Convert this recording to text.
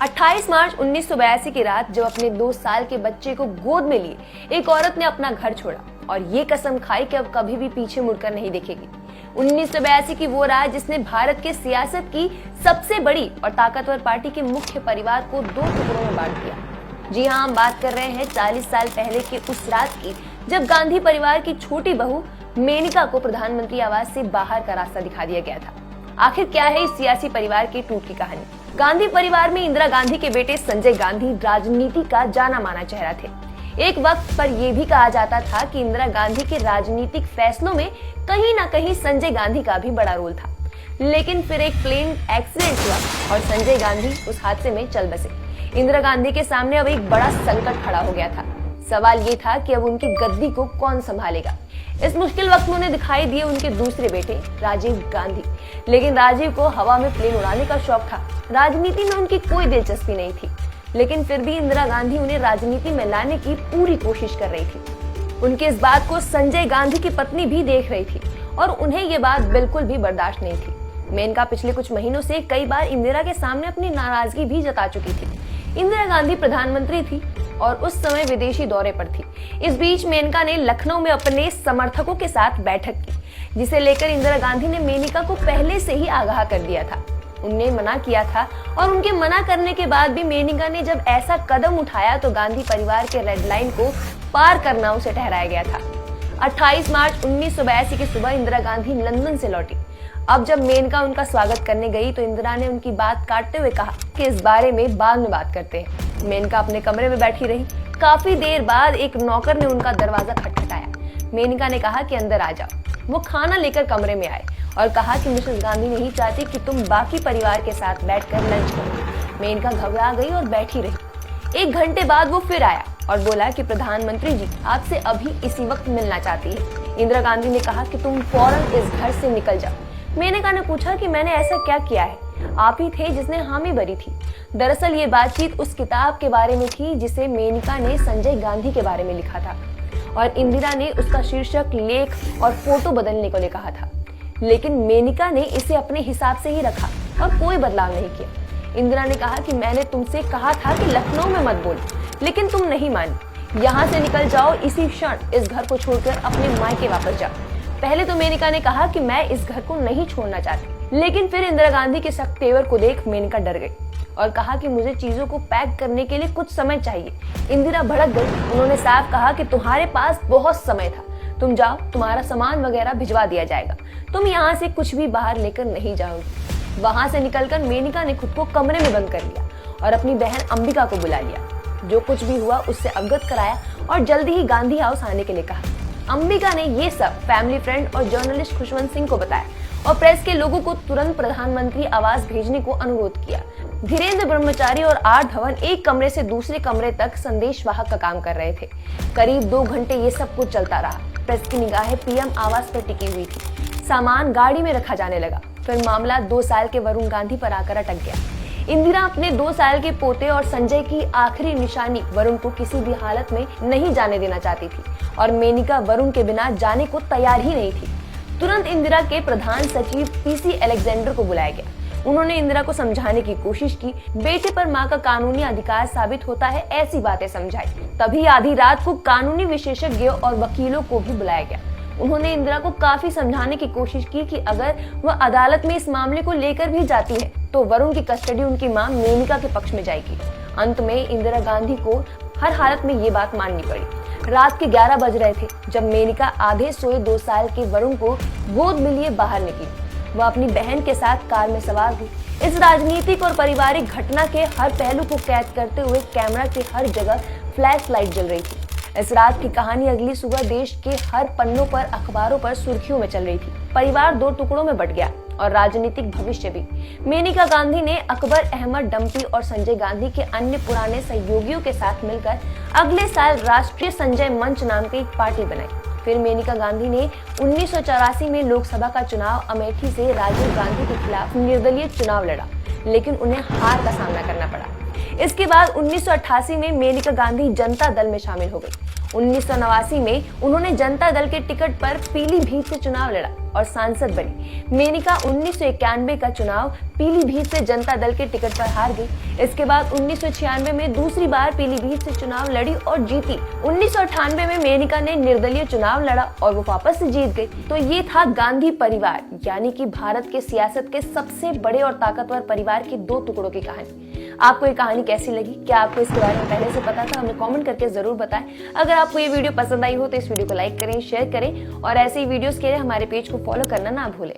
28 मार्च 1982 की रात जब अपने 2 साल के बच्चे को गोद में लिए एक औरत ने अपना घर छोड़ा और ये कसम खाई कि अब कभी भी पीछे मुड़कर नहीं देखेगी। 1982 की वो रात जिसने भारत के सियासत की सबसे बड़ी और ताकतवर पार्टी के मुख्य परिवार को 2 टुकड़ों में बांट दिया। जी हाँ, हम बात कर रहे हैं 40 साल पहले की उस रात की जब गांधी परिवार की छोटी बहू मेनका को प्रधानमंत्री आवास से बाहर का रास्ता दिखा दिया गया था। आखिर क्या है इस सियासी परिवार के टूट की कहानी? गांधी परिवार में इंदिरा गांधी के बेटे संजय गांधी राजनीति का जाना माना चेहरा थे। एक वक्त पर यह भी कहा जाता था कि इंदिरा गांधी के राजनीतिक फैसलों में कहीं ना कहीं संजय गांधी का भी बड़ा रोल था। लेकिन फिर एक प्लेन एक्सीडेंट हुआ और संजय गांधी उस हादसे में चल बसे। इंदिरा गांधी के सामने अब एक बड़ा संकट खड़ा हो गया था। सवाल ये था कि अब उनकी गद्दी को कौन संभालेगा। इस मुश्किल वक्त में उन्हें दिखाई दिए उनके दूसरे बेटे राजीव गांधी। लेकिन राजीव को हवा में प्लेन उड़ाने का शौक था, राजनीति में उनकी कोई दिलचस्पी नहीं थी। लेकिन फिर भी इंदिरा गांधी उन्हें राजनीति में लाने की पूरी कोशिश कर रही थी। उनके इस बात को संजय गांधी की पत्नी भी देख रही थी और उन्हें ये बात बिल्कुल भी बर्दाश्त नहीं थी। मेनका पिछले कुछ महीनों से कई बार इंदिरा के सामने अपनी नाराजगी भी जता चुकी थी। इंदिरा गांधी प्रधानमंत्री थी और उस समय विदेशी दौरे पर थी। इस बीच मेनका ने लखनऊ में अपने समर्थकों के साथ बैठक की, जिसे लेकर इंदिरा गांधी ने मेनका को पहले से ही आगाह कर दिया था। उन्हें मना किया था और उनके मना करने के बाद भी मेनका ने जब ऐसा कदम उठाया तो गांधी परिवार के रेड लाइन को पार करना उसे ठहराया गया था। 28 मार्च 1982 की सुबह इंदिरा गांधी लंदन से लौटी। अब जब मेनका उनका स्वागत करने गई तो इंदिरा ने उनकी बात काटते हुए कहा कि इस बारे में बाद में बात करते हैं। मेनका अपने कमरे में बैठी रही। काफी देर बाद एक नौकर ने उनका दरवाजा खटखटाया। मेनका ने कहा कि अंदर आ जाओ। वो खाना लेकर कमरे में आए और कहा कि मिसेस गांधी नहीं चाहती कि तुम बाकी परिवार के साथ बैठकर लंच करो। मेनका घबरा गई और बैठी रही। 1 घंटे बाद वो फिर आया और बोला कि प्रधानमंत्री जी आपसे अभी इसी वक्त मिलना चाहती है। इंदिरा गांधी ने कहा कि तुम फौरन इस घर से निकल जाओ। मेनका ने पूछा कि मैंने ऐसा क्या किया है? आप ही थे जिसने हामी भरी थी। दरअसल ये बातचीत उस किताब के बारे में थी जिसे मेनका ने संजय गांधी के बारे में लिखा था और इंदिरा ने उसका शीर्षक, लेख और फोटो बदलने को कहा था। लेकिन मेनका ने इसे अपने हिसाब से ही रखा और कोई बदलाव नहीं किया। इंदिरा ने कहा कि मैंने तुमसे कहा था कि लखनऊ में मत बोलो, लेकिन तुम नहीं मानी। यहाँ से निकल जाओ, इसी क्षण इस घर को छोड़कर अपने मायके वापस जाओ। पहले तो मेनका ने कहा कि मैं इस घर को नहीं छोड़ना चाहती, लेकिन फिर इंदिरा गांधी के सख्त तेवर को देख मेनका डर गई और कहा कि मुझे चीजों को पैक करने के लिए कुछ समय चाहिए। इंदिरा भड़क गई। उन्होंने साफ कहा कि तुम्हारे पास बहुत समय था, तुम जाओ, तुम्हारा सामान वगैरह भिजवा दिया जाएगा, तुम यहाँ से कुछ भी बाहर लेकर नहीं जाओगी। वहां से निकलकर मेनका ने खुद को कमरे में बंद कर लिया और अपनी बहन अंबिका को बुला लिया। जो कुछ भी हुआ उससे अवगत कराया और जल्दी ही गांधी हाउस आने के लिए कहा। अंबिका ने ये सब फैमिली फ्रेंड और जर्नलिस्ट खुशवंत सिंह को बताया और प्रेस के लोगों को तुरंत प्रधानमंत्री आवास भेजने को अनुरोध किया। धीरेन्द्र ब्रह्मचारी और आर धवन एक कमरे से दूसरे कमरे तक संदेशवाहक का काम कर रहे थे। करीब 2 घंटे ये सब कुछ चलता रहा। प्रेस की निगाहें पीएम आवास पर टिकी हुई थी। सामान गाड़ी में रखा जाने लगा। फिर मामला 2 साल के वरुण गांधी पर आकर अटक गया। इंदिरा अपने 2 साल के पोते और संजय की आखिरी निशानी वरुण को किसी भी हालत में नहीं जाने देना चाहती थी और मेनका वरुण के बिना जाने को तैयार ही नहीं थी। तुरंत इंदिरा के प्रधान सचिव पीसी अलेक्जेंडर को बुलाया गया। उन्होंने इंदिरा को समझाने की कोशिश की। बेटे पर मां का कानूनी अधिकार साबित होता है, ऐसी बातें समझाई। तभी आधी रात को कानूनी विशेषज्ञों और वकीलों को भी बुलाया गया। उन्होंने इंदिरा को काफी समझाने की कोशिश की कि अगर वह अदालत में इस मामले को लेकर भी जाती है तो वरुण की कस्टडी उनकी मां मेनका के पक्ष में जाएगी। अंत में इंदिरा गांधी को हर हालत में ये बात माननी पड़ी। रात के 11 बज रहे थे जब मेनका आधे सोए 2 साल के वरुण को गोद में लिए बाहर निकली। वह अपनी बहन के साथ कार में सवार हुई। इस राजनीतिक और पारिवारिक घटना के हर पहलू को कैद करते हुए कैमरा के हर जगह फ्लैश लाइट जल रही थी। इस रात की कहानी अगली सुबह देश के हर पन्नों पर, अखबारों पर सुर्खियों में चल रही थी। परिवार 2 टुकड़ों में बट गया और राजनीतिक भविष्य भी। मेनका गांधी ने अकबर अहमद डंपी और संजय गांधी के अन्य पुराने सहयोगियों के साथ मिलकर अगले साल राष्ट्रीय संजय मंच नाम की एक पार्टी बनाई। फिर मेनका गांधी ने 1984 में लोकसभा का चुनाव अमेठी से राजीव गांधी के खिलाफ निर्दलीय चुनाव लड़ा, लेकिन उन्हें हार का सामना करना पड़ा। इसके बाद 1988 में मेनका गांधी जनता दल में शामिल हो गई। 1989 में उन्होंने जनता दल के टिकट पर पीलीभीत से चुनाव लड़ा और सांसद बनी। मेनका 1991 का चुनाव पीलीभीत से जनता दल के टिकट पर हार गई। इसके बाद 1996 में दूसरी बार पीलीभीत से चुनाव लड़ी और जीती। 1998 में मेनका ने निर्दलीय चुनाव लड़ा और वो वापस से जीत गई। तो ये था गांधी परिवार, यानी कि भारत के सियासत के सबसे बड़े और ताकतवर परिवार के दो टुकड़ों की कहानी। आपको ये कहानी कैसी लगी? क्या आपको इसके बारे में पहले से पता था? हमें कमेंट करके जरूर बताएं। अगर आपको ये वीडियो पसंद आई हो तो इस वीडियो को लाइक करें, शेयर करें और ऐसे ही वीडियोस के लिए हमारे पेज को फॉलो करना ना भूलें।